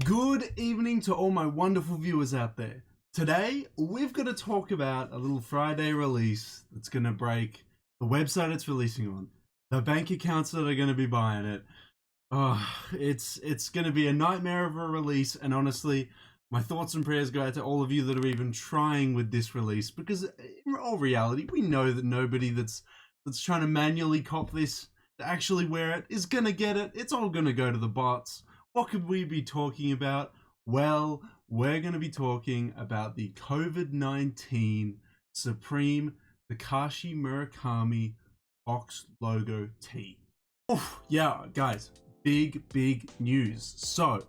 Good evening to all my wonderful viewers out there. Today, we've got to talk about a little Friday release that's going to break the website it's releasing on, the bank accounts that are going to be buying it. Oh, it's going to be a nightmare of a release, and honestly, my thoughts and prayers go out to all of you that are even trying with this release, because in all reality, we know that nobody that's trying to manually cop this to actually wear it is going to get it. It's all going to go to the bots. What could we be talking about? Well, we're going to be talking about the COVID-19 Supreme Takashi Murakami box logo tee. Oof, yeah, guys, big news. So,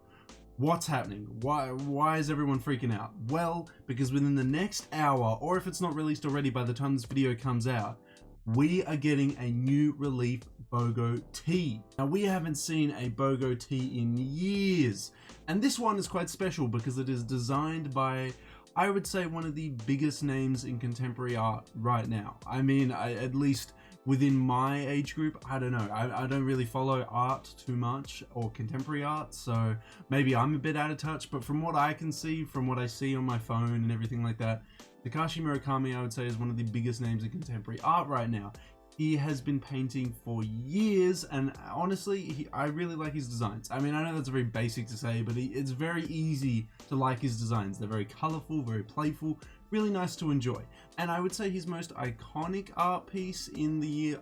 what's happening? Why is everyone freaking out? Well, because within the next hour, or if it's not released already by the time this video comes out, we are getting a new relief BOGO tee. Now, we haven't seen a BOGO tee in years, and this one is quite special because it is designed by, I would say, one of the biggest names in contemporary art right now. I mean, at least within my age group, I don't know. I don't really follow art too much, or contemporary art, so maybe I'm a bit out of touch, but from what I can see, from what I see on my phone and everything like that, Takashi Murakami, I would say, is one of the biggest names in contemporary art right now. He has been painting for years, and honestly, I really like his designs. I mean, I know that's very basic to say, but it's very easy to like his designs. They're very colorful, very playful, really nice to enjoy. And I would say his most iconic art piece in the year,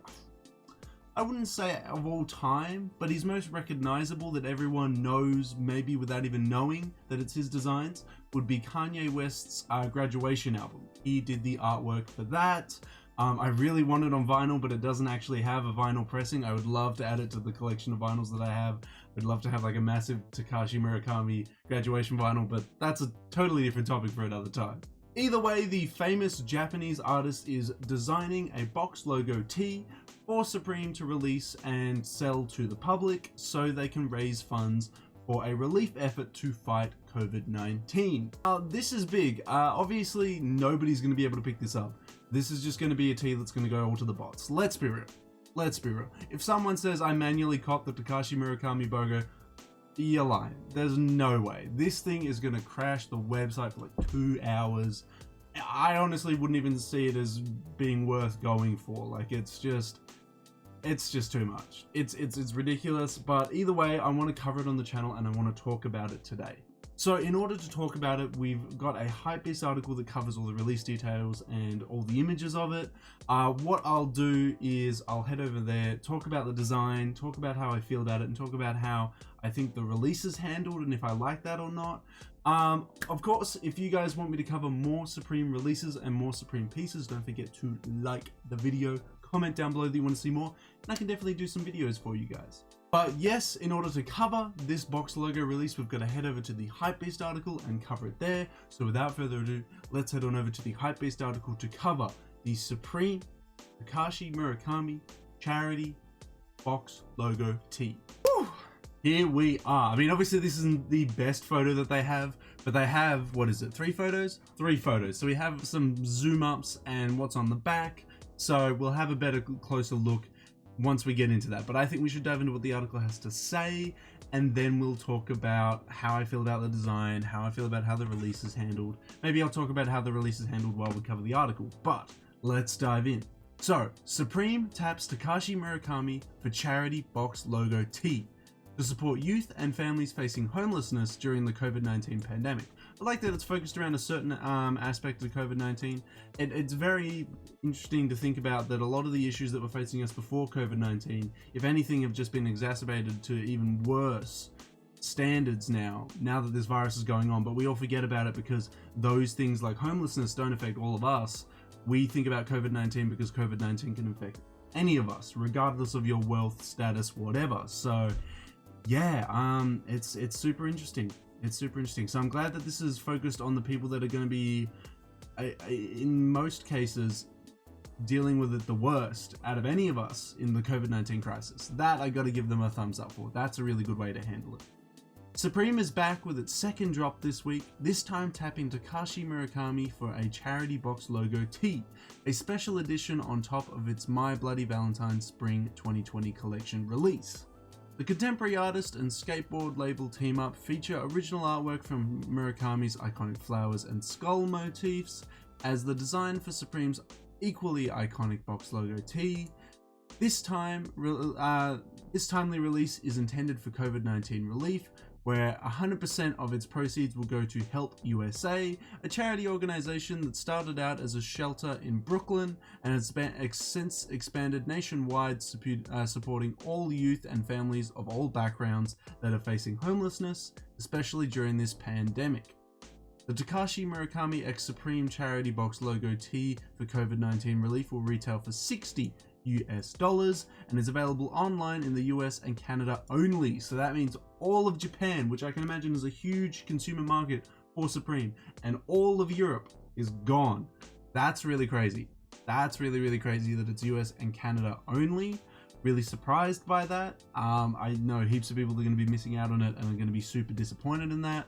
I wouldn't say of all time, but his most recognizable that everyone knows, maybe without even knowing that it's his designs, would be Kanye West's graduation album. He did the artwork for that. I really want it on vinyl, but it doesn't actually have a vinyl pressing. I would love to add it to the collection of vinyls that I have. I'd love to have like a massive Takashi Murakami graduation vinyl, but that's a totally different topic for another time. Either way, the famous Japanese artist is designing a box logo tee for Supreme to release and sell to the public so they can raise funds for a relief effort to fight COVID-19. This is big. Obviously, nobody's going to be able to pick this up. This is just going to be a tee that's going to go all to the bots. Let's be real. Let's be real. If someone says I manually copped the Takashi Murakami BOGO, you're lying. There's no way. This thing is going to crash the website for like 2 hours. I honestly wouldn't even see it as being worth going for. Like, it's just too much. It's ridiculous, but either way, I want to cover it on the channel and I want to talk about it today. So in order to talk about it, we've got a HYPEBEAST article that covers all the release details and all the images of it. What I'll do is I'll head over there, talk about the design, talk about how I feel about it, and talk about how I think the release is handled and if I like that or not. Of course, if you guys want me to cover more Supreme releases and more Supreme pieces, don't forget to like the video, comment down below that you want to see more, and I can definitely do some videos for you guys. But yes, in order to cover this box logo release, we've got to head over to the HYPEBEAST article and cover it there. So without further ado, let's head on over to the HYPEBEAST article to cover the Supreme Takashi Murakami charity box logo tee. Woo! Here we are. I mean, obviously this isn't the best photo that they have, but they have, what is it, 3 photos? 3 photos. So we have some zoom ups and what's on the back. So we'll have a better, closer look once we get into that, but I think we should dive into what the article has to say, and then we'll talk about how I feel about the design, how I feel about how the release is handled. Maybe I'll talk about how the release is handled while we cover the article, but let's dive in. So, Supreme taps Takashi Murakami for charity box logo tee to support youth and families facing homelessness during the COVID-19 pandemic. I like that it's focused around a certain aspect of COVID-19. It's very interesting to think about that a lot of the issues that were facing us before COVID-19, if anything, have just been exacerbated to even worse standards now that this virus is going on. But we all forget about it because those things like homelessness don't affect all of us. We think about COVID-19 because COVID-19 can affect any of us, regardless of your wealth, status, whatever. So yeah, it's super interesting. It's super interesting. So I'm glad that this is focused on the people that are going to be, in most cases, dealing with it the worst out of any of us in the COVID-19 crisis. That I got to give them a thumbs up for. That's a really good way to handle it. Supreme is back with its second drop this week, this time tapping Takashi Murakami for a charity box logo tee, a special edition on top of its My Bloody Valentine Spring 2020 collection release. The contemporary artist and skateboard label team up feature original artwork from Murakami's iconic flowers and skull motifs as the design for Supreme's equally iconic box logo tee. This timely release is intended for COVID-19 relief, where 100% of its proceeds will go to Help USA, a charity organization that started out as a shelter in Brooklyn and has since expanded nationwide, supporting all youth and families of all backgrounds that are facing homelessness, especially during this pandemic. The Takashi Murakami x Supreme charity box logo tee for COVID-19 relief will retail for $60 and is available online in the US and Canada only. So that means all of Japan, which I can imagine is a huge consumer market for Supreme, and all of Europe is gone. That's really crazy. That's really crazy that it's US and Canada only. Really surprised by that. I know heaps of people are going to be missing out on it and are going to be super disappointed in that.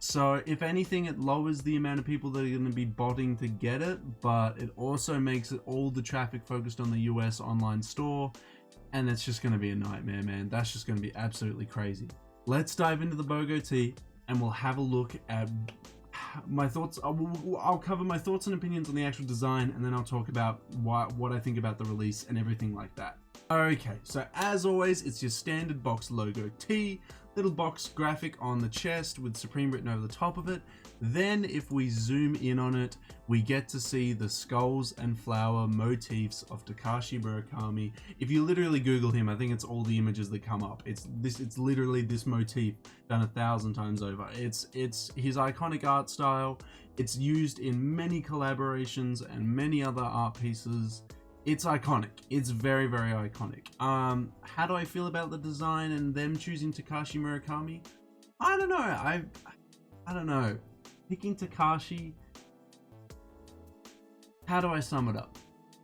So if anything, it lowers the amount of people that are going to be botting to get it, but it also makes it all the traffic focused on the US online store, and it's just going to be a nightmare, man. That's just going to be absolutely crazy. Let's dive into the BOGO tee and we'll have a look at my thoughts. I'll cover my thoughts and opinions on the actual design, and then I'll talk about what I think about the release and everything like that. Okay, so as always, it's your standard box logo tee, little box graphic on the chest with Supreme written over the top of it. Then if we zoom in on it, we get to see the skulls and flower motifs of Takashi Murakami. If you literally Google him, I think it's all the images that come up. It's literally this motif done 1,000 times over. It's his iconic art style. It's used in many collaborations and many other art pieces. It's iconic. It's very iconic. How do I feel about the design and them choosing Takashi Murakami? I don't know. I don't know. Picking Takashi, how do I sum it up?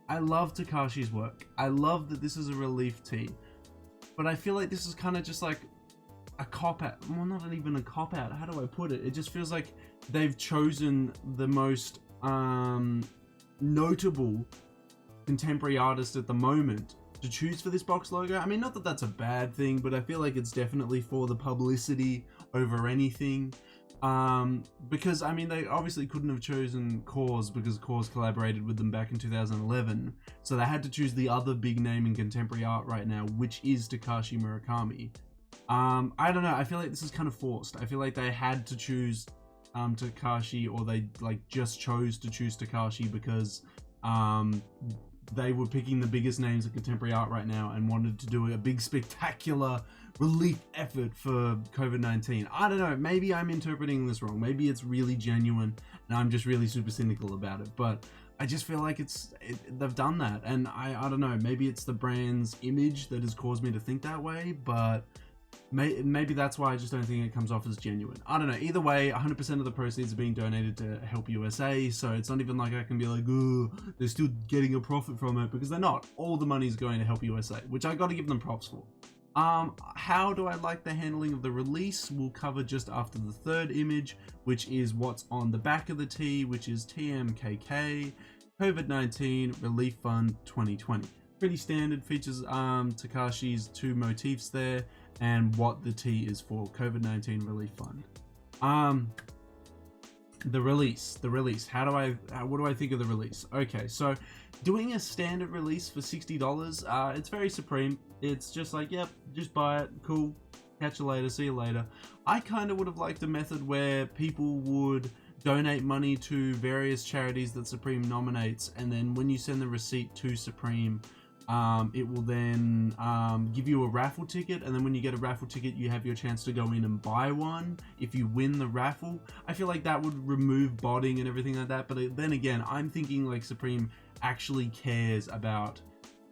I love Takashi's work. I love that this is a relief tee, but I feel like this is kind of just like a cop-out. Well, not even a cop-out. How do I put it? It just feels like they've chosen the most notable contemporary artist at the moment to choose for this box logo. I mean, not that that's a bad thing, but I feel like it's definitely for the publicity over anything. Because I mean, they obviously couldn't have chosen Cause because Cause collaborated with them back in 2011, so they had to choose the other big name in contemporary art right now, which is Takashi Murakami. I don't know, I feel like this is kind of forced. I feel like they had to choose Takashi, or they just chose to choose Takashi because they were picking the biggest names of contemporary art right now and wanted to do a big spectacular relief effort for COVID-19. I don't know, maybe I'm interpreting this wrong. Maybe it's really genuine and I'm just really super cynical about it, but I just feel like they've done that, and I don't know, maybe it's the brand's image that has caused me to think that way, but maybe that's why I just don't think it comes off as genuine. I don't know. Either way, 100% of the proceeds are being donated to Help USA, so it's not even like I can be like, oh, they're still getting a profit from it, because they're not. All the money's going to Help USA, which I got to give them props for. How do I like the handling of the release? We'll cover just after the third image, which is what's on the back of the tee, which is TMKK, COVID-19 Relief Fund 2020. Pretty standard, features Takashi's two motifs there and what the T is for, COVID-19 Relief Fund. The release. What do I think of the release? Okay, so doing a standard release for $60, it's very Supreme. It's just like, yep, just buy it, cool, catch you later, see you later. I kind of would have liked a method where people would donate money to various charities that Supreme nominates, and then when you send the receipt to Supreme, it will then give you a raffle ticket, and then when you get a raffle ticket, you have your chance to go in and buy one if you win the raffle. I feel like that would remove botting and everything like that, but then again, I'm thinking like Supreme actually cares about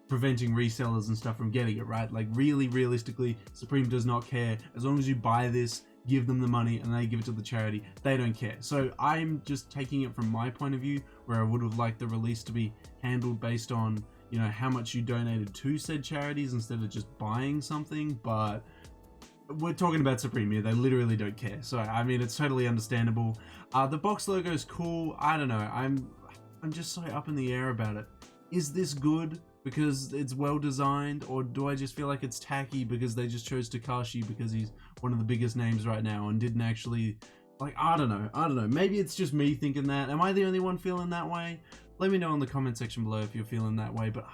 preventing resellers and stuff from getting it, right? Like really realistically, Supreme does not care. As long as you buy this, give them the money and they give it to the charity, they don't care. So I'm just taking it from my point of view, where I would have liked the release to be handled based on, you know, how much you donated to said charities instead of just buying something. But we're talking about Supreme here, they literally don't care. So I mean, it's totally understandable. The box logo is cool. I don't know, I'm just so up in the air about it. Is this good? because it's well designed, or do I just feel like it's tacky because they just chose Takashi because he's one of the biggest names right now and didn't actually, like, I don't know. Maybe it's just me thinking that. Am I the only one feeling that way? Let me know in the comment section below if you're feeling that way, but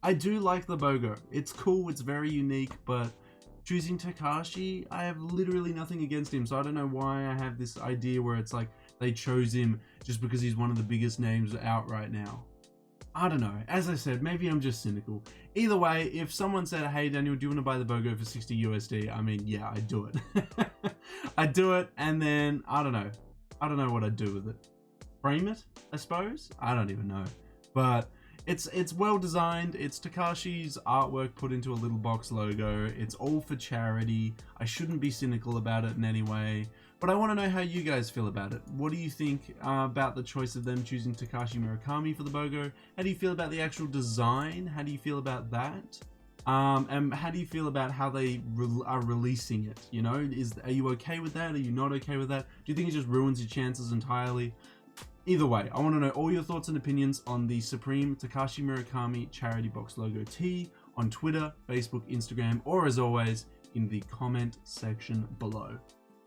I do like the BOGO. It's cool, it's very unique, but choosing Takashi, I have literally nothing against him, so I don't know why I have this idea where it's like they chose him just because he's one of the biggest names out right now. I don't know. As I said, maybe I'm just cynical. Either way, if someone said, hey Daniel, do you want to buy the BOGO for 60 USD? I mean, yeah, I'd do it. I'd do it, and then, I don't know what I'd do with it. Frame it, I suppose? I don't even know. But it's well designed. It's Takashi's artwork put into a little box logo. It's all for charity. I shouldn't be cynical about it in any way, but I want to know how you guys feel about it. What do you think about the choice of them choosing Takashi Murakami for the BOGO? How do you feel about the actual design? How do you feel about that? And how do you feel about how they are releasing it? You know, are you okay with that? Are you not okay with that? Do you think it just ruins your chances entirely? Either way, I want to know all your thoughts and opinions on the Supreme Takashi Murakami charity box logo tee on Twitter, Facebook, Instagram, or as always, in the comment section below.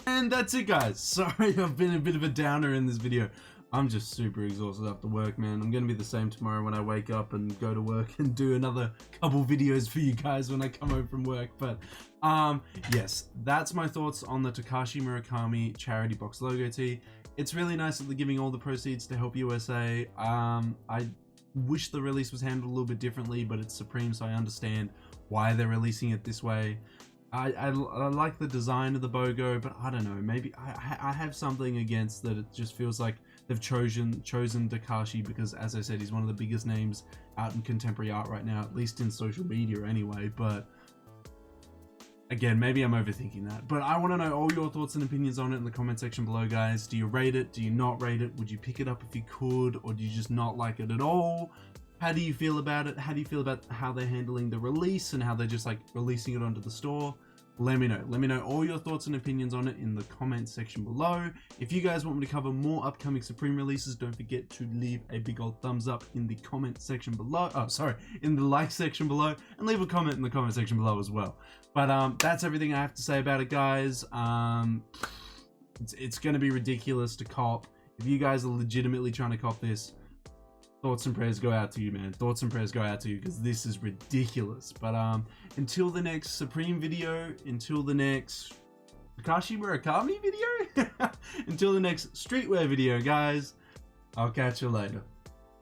And that's it, guys. Sorry, I've been a bit of a downer in this video. I'm just super exhausted after work, man. I'm going to be the same tomorrow when I wake up and go to work and do another couple videos for you guys when I come home from work. But yes, that's my thoughts on the Takashi Murakami charity box logo tee. It's really nice that they're giving all the proceeds to Help USA. I wish the release was handled a little bit differently, but it's Supreme, so I understand why they're releasing it this way. I like the design of the BOGO, but I don't know, maybe I have something against that. It just feels like they've chosen Takashi because, as I said, he's one of the biggest names out in contemporary art right now, at least in social media anyway. But again, maybe I'm overthinking that. But I want to know all your thoughts and opinions on it in the comment section below, guys. Do you rate it? Do you not rate it? Would you pick it up if you could? Or do you just not like it at all? How do you feel about it? How do you feel about how they're handling the release and how they're just like releasing it onto the store? Let me know. Let me know all your thoughts and opinions on it in the comment section below. If you guys want me to cover more upcoming Supreme releases, don't forget to leave a big old thumbs up in the comment section below. Oh, sorry, in the like section below, and leave a comment in the comment section below as well. But that's everything I have to say about it, guys. It's going to be ridiculous to cop. If you guys are legitimately trying to cop this, thoughts and prayers go out to you, man. Thoughts and prayers go out to you, because this is ridiculous. But until the next Supreme video, until the next Takashi Murakami video, until the next Streetwear video, guys, I'll catch you later.